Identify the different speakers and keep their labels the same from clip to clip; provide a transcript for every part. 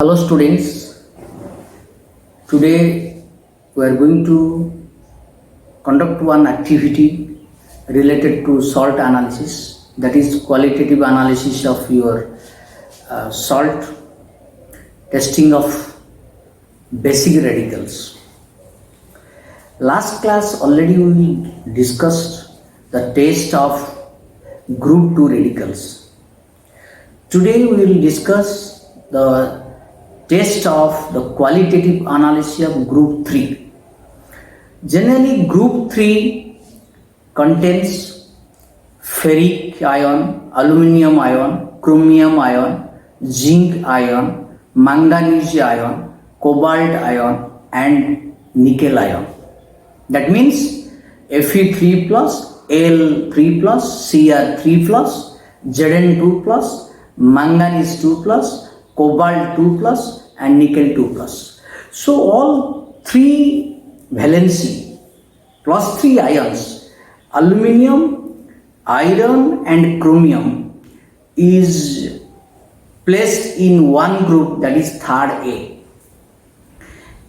Speaker 1: Hello students, today we are going to conduct one activity related to salt analysis, that is qualitative analysis of your salt, testing of basic radicals. Last class already we discussed the test of group 2 radicals. Today we will discuss the test of the qualitative analysis of group 3. Generally, group 3 contains ferric ion, aluminum ion, chromium ion, zinc ion, manganese ion, cobalt ion, and nickel ion. That means Fe3 plus, Al3 plus, Cr3 plus, Zn2 plus, manganese 2 plus, cobalt 2 plus, and nickel 2 plus. So all three valency plus 3 ions, aluminum, iron, and chromium, is placed in one group, that is third A,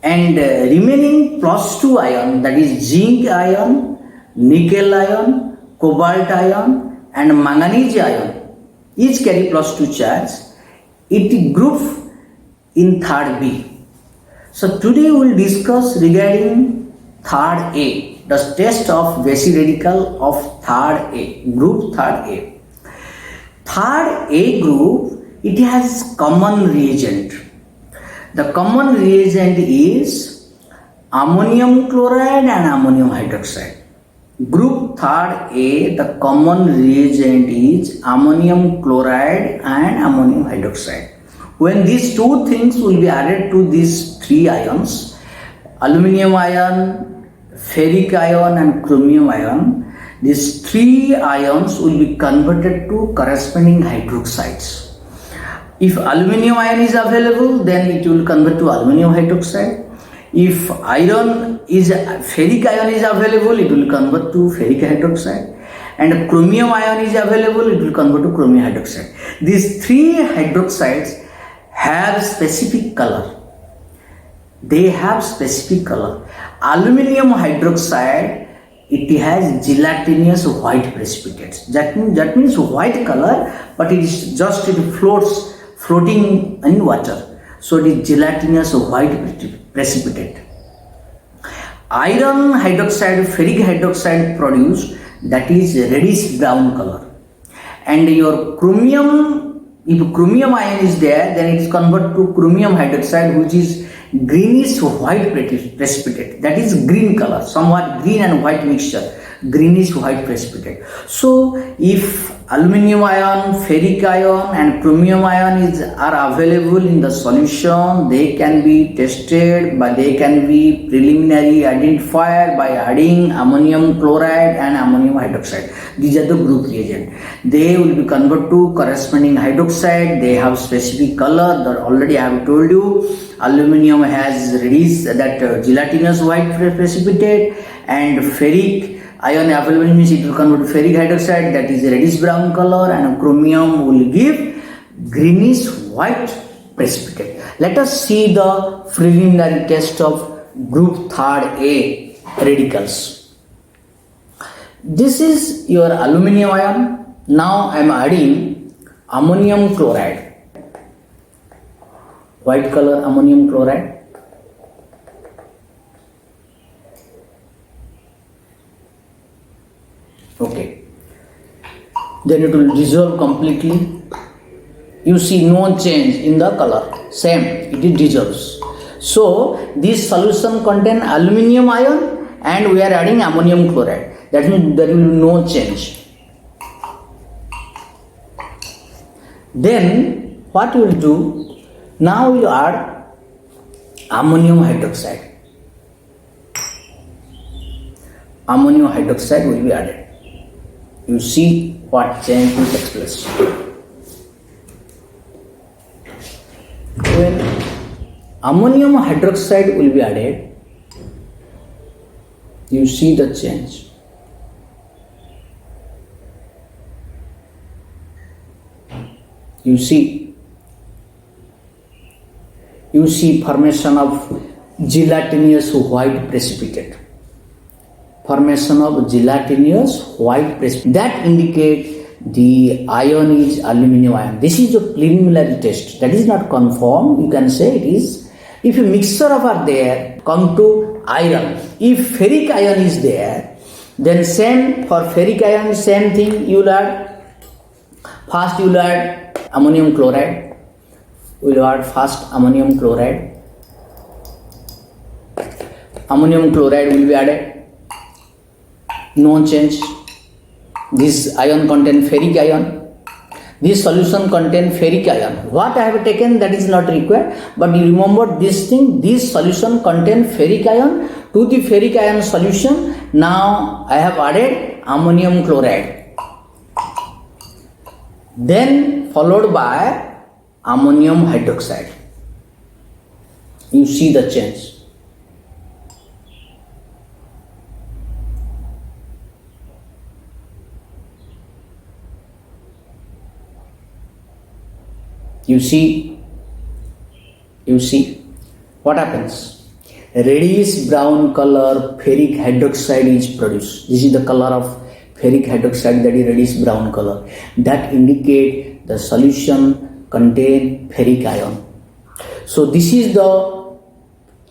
Speaker 1: and remaining plus 2 ion, that is zinc ion, nickel ion, cobalt ion, and manganese ion, each carry plus 2 charge. It group in third B. So today we will discuss regarding third A, the test of basic radical of third A, group third A. Third A group, it has common reagent. The common reagent is ammonium chloride and ammonium hydroxide. Group third A, the common reagent is ammonium chloride and ammonium hydroxide. When these two things will be added to these three ions, aluminum ion, ferric ion, and chromium ion, these three ions will be converted to corresponding hydroxides. If aluminum ion is available, then it will convert to aluminum hydroxide. If ferric ion is available, it will convert to ferric hydroxide, and chromium ion is available, it will convert to chromium hydroxide. These three hydroxides have specific color. They have specific color. Aluminum hydroxide, it has gelatinous white precipitates. That means white color, but it is just floating in water. So it is gelatinous white precipitate. Iron hydroxide, ferric hydroxide produced, that is reddish brown color. And your chromium, if chromium ion is there, then it is converted to chromium hydroxide, which is greenish white precipitate. That is green color, somewhat green and white mixture, greenish white precipitate. So if aluminum ion, ferric ion, and chromium ion are available in the solution, they can be tested, but they can be preliminary identified by adding ammonium chloride and ammonium hydroxide. These are the group reagent. They will be converted to corresponding hydroxide. They have specific color. That already I have told you. Aluminum has reddish, that gelatinous white precipitate, and ferric ion available means it will convert to ferric hydroxide, that is reddish brown color, and chromium will give greenish white precipitate. Let us see the preliminary test of group third A radicals. This is your aluminum ion. Now I am adding ammonium chloride. White color ammonium chloride. Okay, then it will dissolve completely. You see no change in the color, same, it dissolves. So this solution contains aluminum ion and we are adding ammonium chloride. That means there will be no change. Then what we will do? Now we add ammonium hydroxide. Ammonium hydroxide will be added. You see what change will take place. When ammonium hydroxide will be added, you see the change. You see you see formation of gelatinous white precipitate. Formation of gelatinous white precipitate. That indicate the ion is aluminum ion. This is a preliminary test. That is not confirmed. You can say it is. If a mixture of are there, come to iron. If ferric ion is there, then same for ferric ion, same thing. You will add. First you will add ammonium chloride. We will add first ammonium chloride. Ammonium chloride will be added. No change. This ion contain ferric ion. This solution contain ferric ion. What I have taken, that is not required. But you remember this thing. This solution contain ferric ion. To the ferric ion solution, now I have added ammonium chloride. Then followed by ammonium hydroxide. You see the change. You see what happens. Reddish brown color ferric hydroxide is produced. This is the color of ferric hydroxide, that is reddish brown color. That indicate the solution contain ferric ion. So this is the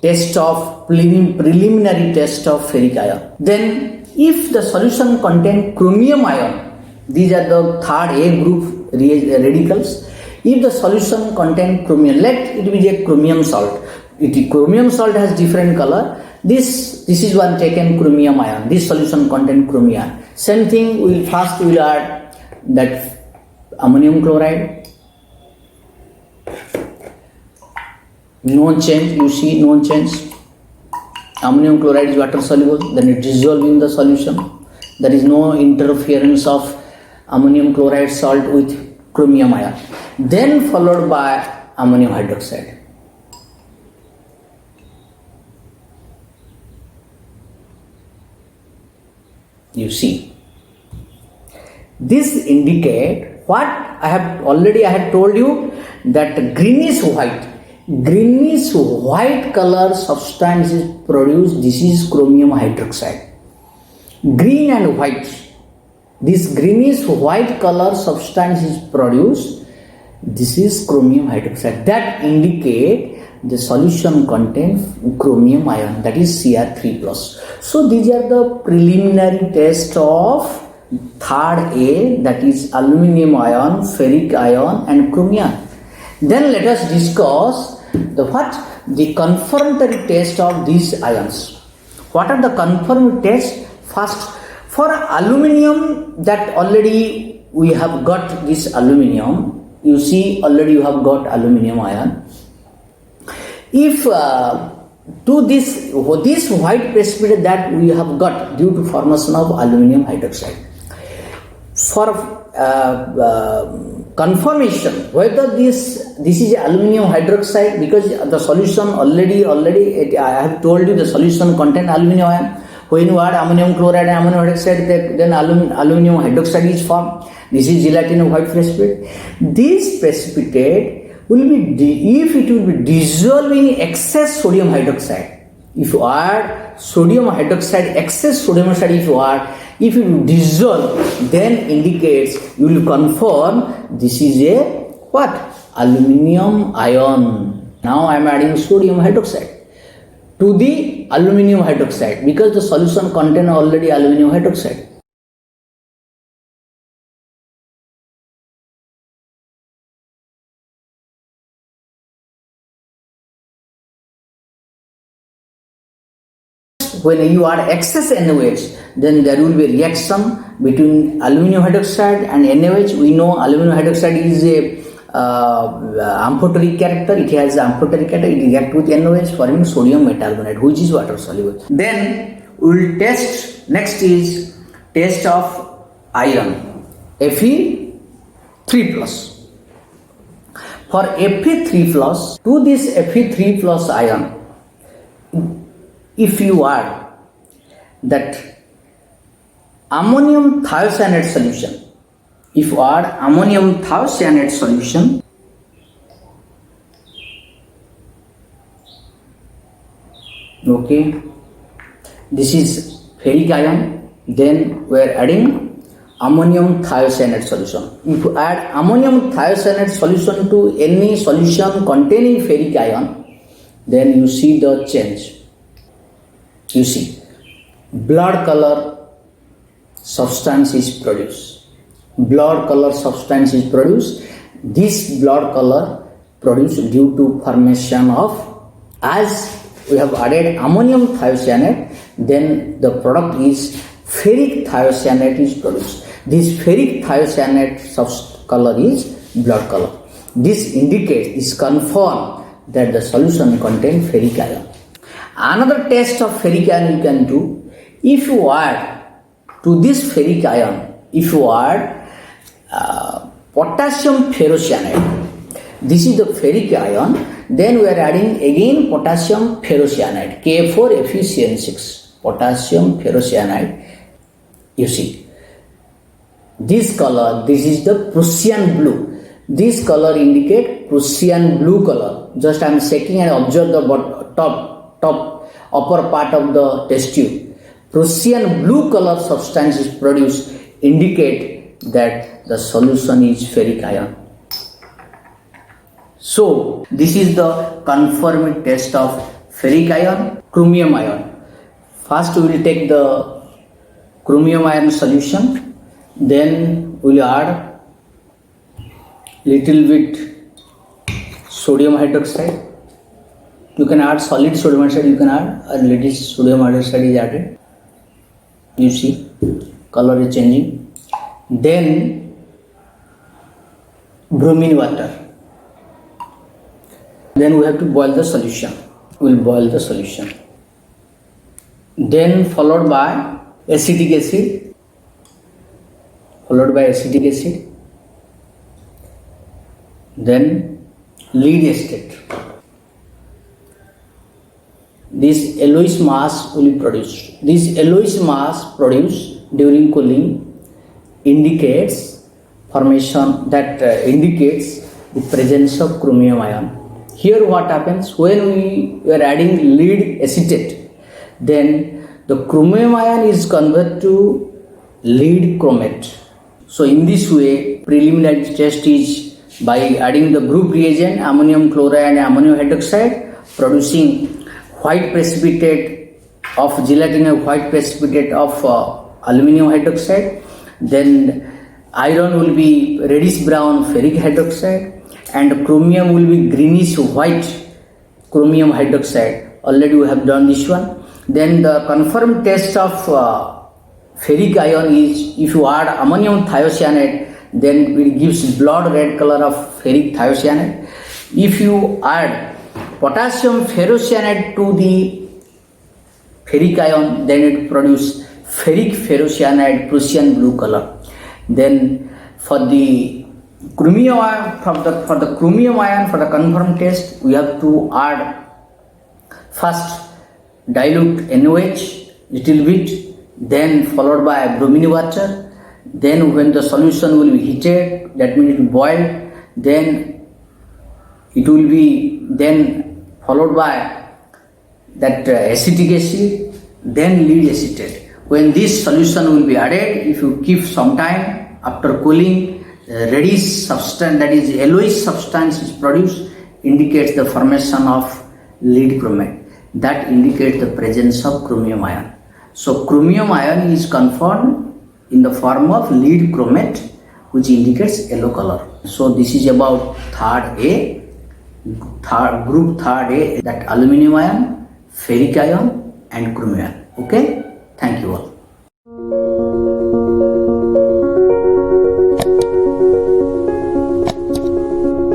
Speaker 1: test of preliminary test of ferric ion. Then if the solution contain chromium ion, these are the third A group radicals. If the solution contain chromium, let it be a chromium salt. Chromium salt has different color. This is one taken chromium ion. This solution contain chromium. Same thing. We will add that ammonium chloride. No change. You see no change. Ammonium chloride is water soluble. Then it dissolves in the solution. There is no interference of ammonium chloride salt with chromium ion. Then followed by ammonium hydroxide. You see, this indicate what I had told you, that greenish white color substance is produced. This is chromium hydroxide. Green and white. This greenish white color substance is produced. This is chromium hydroxide. That indicate the solution contains chromium ion, that is Cr3+. So these are the preliminary test of third A, that is aluminum ion, ferric ion and chromium. Then let us discuss the confirmatory test of these ions. What are the confirmatory tests? First, for aluminium, that already we have got this aluminium. You see, already you have got aluminium ion. If to this white precipitate that we have got due to formation of aluminium hydroxide, for confirmation whether this is aluminium hydroxide, because the solution already I have told you the solution contain aluminium ion. When you add ammonium chloride and ammonium hydroxide, then aluminum hydroxide is formed. This is gelatinous white precipitate. This precipitate will be, if it will be dissolved in excess sodium hydroxide. If you add sodium hydroxide, excess sodium hydroxide if it will dissolve, then indicates, you will confirm this is a what? Aluminium ion. Now I am adding sodium hydroxide to the aluminium hydroxide, because the solution contains already aluminium hydroxide. When you add excess NaOH, then there will be a reaction between aluminum hydroxide and NaOH. We know aluminum hydroxide is a amphoteric character. It has amphoteric character. It reacts with NaOH forming sodium metacarbonate, which is water soluble. Then we will test. Next is test of iron Fe3+. For Fe3+, to this Fe3+ ion, if you add that ammonium thiocyanate solution, if you add ammonium thiocyanate solution, Okay, this is ferric ion. Then we are adding ammonium thiocyanate solution. If you add ammonium thiocyanate solution to any solution containing ferric ion, then you see the change. You see, blood color substance is produced. Blood color substance is produced. This blood color produced due to formation of, as we have added ammonium thiocyanate, then the product is ferric thiocyanate is produced. This ferric thiocyanate color is blood color. This indicates, this confirms that the solution contains ferric ion. Another test of ferric ion you can do, if you add to this ferric ion, if you add potassium ferrocyanide, this is the ferric ion, then we are adding again potassium ferrocyanide, K4FeCN6, potassium ferrocyanide. You see, this color, this is the Prussian blue. This color indicate Prussian blue color. Just I am shaking and observe the top upper part of the test tube. Prussian blue color substance is produced, indicate that the solution is ferric ion. So this is the confirmed test of ferric ion, chromium ion. First we will take the chromium ion solution, then we will add little bit sodium hydroxide. You can add solid sodium hydroxide, you can add a little sodium hydroxide is added. You see, color is changing. Then bromine water. Then we have to boil the solution. We will boil the solution. Then followed by acetic acid. Followed by acetic acid. Then lead acetate. This yellowish mass will be produced. This yellowish mass produced during cooling indicates formation, that indicates the presence of chromium ion. Here what happens, when we are adding lead acetate, then the chromium ion is converted to lead chromate. So in this way, preliminary test is by adding the group reagent ammonium chloride and ammonium hydroxide, producing white precipitate of gelatinous white precipitate of aluminum hydroxide. Then iron will be reddish brown ferric hydroxide, and chromium will be greenish white chromium hydroxide. Already we have done this one. Then the confirmed test of ferric ion is, if you add ammonium thiocyanate, then it gives blood red color of ferric thiocyanate. If you add potassium ferrocyanate to the ferric ion, then it produces ferric ferrocyanide, Prussian blue color. Then for the chromium ion, for the chromium ion, for the confirmed test, we have to add first dilute NaOH little bit, then followed by bromine water. Then when the solution will be heated, that means it will boil, then it will be then followed by that acetic acid, then lead acetate. When this solution will be added, if you keep some time after cooling, reddish substance, that is yellowish substance is produced, indicates the formation of lead chromate. That indicates the presence of chromium ion. So chromium ion is confirmed in the form of lead chromate, which indicates yellow color. So this is about group third A, that aluminum ion, ferric ion and chromium ion. Okay, thank you all.